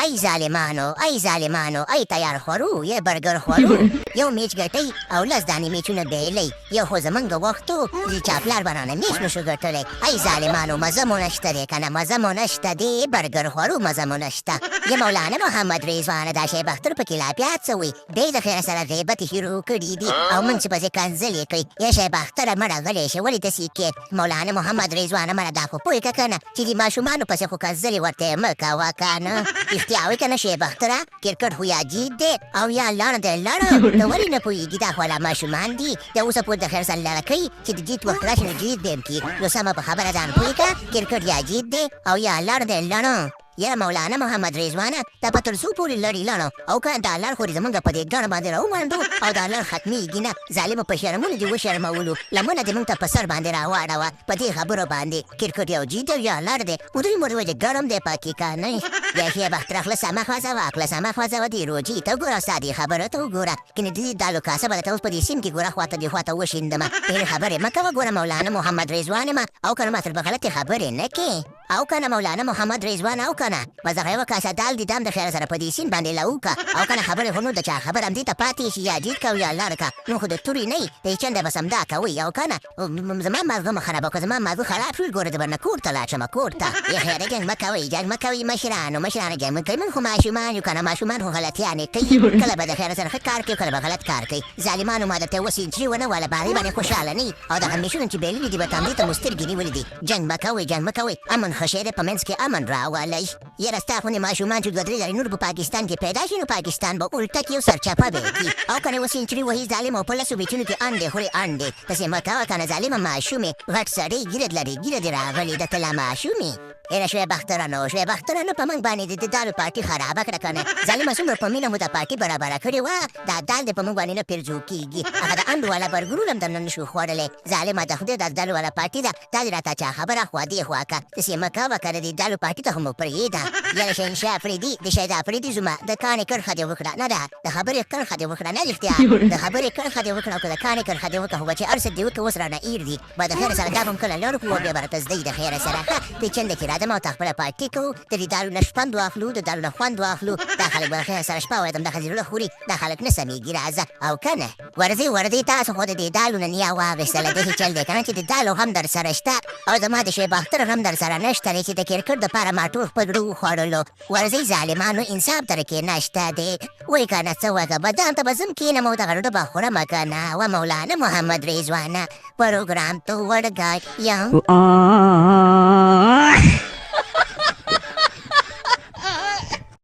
ای ظالمانو ای تیار خورو یې برګر خورو یو میچ ګټئ او 10 دانې میچونه بیلئ یو خو زمونږ وخت و د چاپلار بنانه میچ نشو ګټلی ای ظالمانو مزه مو نشته دی که نه مزه مو نشته دی برګر خورو مزه مو نشته یا مولانا محمد رضوانه دا شیب اختر په کلابیات څه وی دی د خیر سره غیبت شروع کړي دي او موږ چې پسې کنځلې کوي یا شیب اختره مړه غلی شي ولې داسې کې مولانا محمد رضوانه مړه دا خو پوهې که که نه چې د ماشومانو پسې خو کنځلې ورته مه کوه که نه رښتیا وایي که نه شیب اختره کرکټ خو یا جید دی او یا لړ دی لړ ته ولې نه پوهېږي دا خو لا ماشومان دي د اوسه پورې د خیر سره لړه کوي چې د جید وخت راشي نو جید به هم کي نو سمه په خبره ځان پوهې که کرکټ یا جید دی او یا لړ دی لړ یا مولانا محمد رضوانه دا په تر څو پورې لړې لړو او که دا لړ خو دې زمونږ په دې ګڼ باندې راومنډو او دا لړ ختمېږي نه ظالمو په شرمونو دې وشرمولو لمنه دې مونږ ته په سر باندې راواړوه په دې خبرو باندې کرکټ یو جید یا لړ دی ودوی مو وجه ګرم دی پکې که نه یا ښې بختره خوله سمه خوځوه خوله سمه خوځوه دې روجي ته وګوره ستا دې خبرو ته وګوره کنې د دې دالو کاسه به درته اوس په دې سیم کې ګوره خواته دې خواته وشیندمه ډېرې خبرې مه کوه ګوره مولانا محمد رضوانې ما او که نه ما تر به غلطې خبرې نه کې او کنه مولانا محمد رضوان او کنه مزه یو کاسه دال دي دام د خیر سره په دې سین باندې لاوکا او کنه خبره خو نو د چا خبر هم دي ته پاتې شي یا جید کو یا لارکا نو خو د توري نه ته چنده بسم دا کوي او کنه زما مازغه خراب او زما مازغه خراب شو ګوره د برنه کور ته لا شم کور ته یې خیر جنگ مکوي جنگ مکوي مشرانو جنگ کوي من خو ماشومان یو کنه ماشومان خو غلطیانه کوي کله به د خیر سره کار کوي کله به غلط کار کوي ظالمانو ما ته وسین چې ونه ولا باندې باندې خوشاله نه او دا همیشونه چې بیلې دي به تام دي ته مسترګنی ولدي جنگ مکوي امن خشيره په منځ کې امن راولي یره ستا خو نه ماشومان چې دوه درې ځلې نور په پاکستان کې پیدا شي نو پاکستان به الټه کې یو سرچپه به کي او کنه وسین چې وایي ظالم او په لاسو بیچونو کې انډې خوري انډې تاسې مه کوه کنه ظالمه ماشومې غټ سړی ګیره لري ګیره دې راغلې ده ته لا ماشومې ایره شوی بخترانو په موږ باندې د دالو پارټي خرابه کړه کنه ظالمه څومره په مینه مو دا پارټي برابره کړې وه دا دال دې په موږ باندې نه پیرزو کېږي هغه د انډو والا برګرونه هم درنه نشو خوړلی ظالمه د خدای دا دالو والا پارټي ده دا دې راته چا خبره خوا دې خوا که تاسې مه کوه کنه دې دالو پارټي ته خو مو پرېږده یاره شهنشاه افریدي د شهید افریدي زما د کاڼې کرښه دې وکړه نه ده د خبرې کرښه دې وکړه نه رښتیا د خبرې کرښه دې وکړه او که د کاڼې کرښه دې وکړه خو به چې هر څه دې وکړه اوس رانه ایر دي به د خیره سره دا به هم کله لړ کړو بیا به راته زده د خیره سره ښه دې چنده کې راځم او تا خپله پارټي کوو د دې دالو نه شپند واخلو د دالو نه خوند واخلو دا خلک به د خیره سره شپه وایدم دا ښځې زړه خوري دا خلک نه سمېږي راځه او که نه ورځئ تاسو خو د دې دالو نه نیا واخېستله داسې چل دی که نه چې د دالو هم در سره شته او زما د شیب اختر هم در سره نشته دی چې د کرکټ دپاره ما ټول خپل زړه وخوړلو ورځئ ظالمانو انصاف در کې نشته دی وایي که نه څه وکړه بدان ته به ځم کښېنم او دغه ډوډۍ به خورم که نه و مولانا محمد رضوانه پروګرام تو ورګاټ یم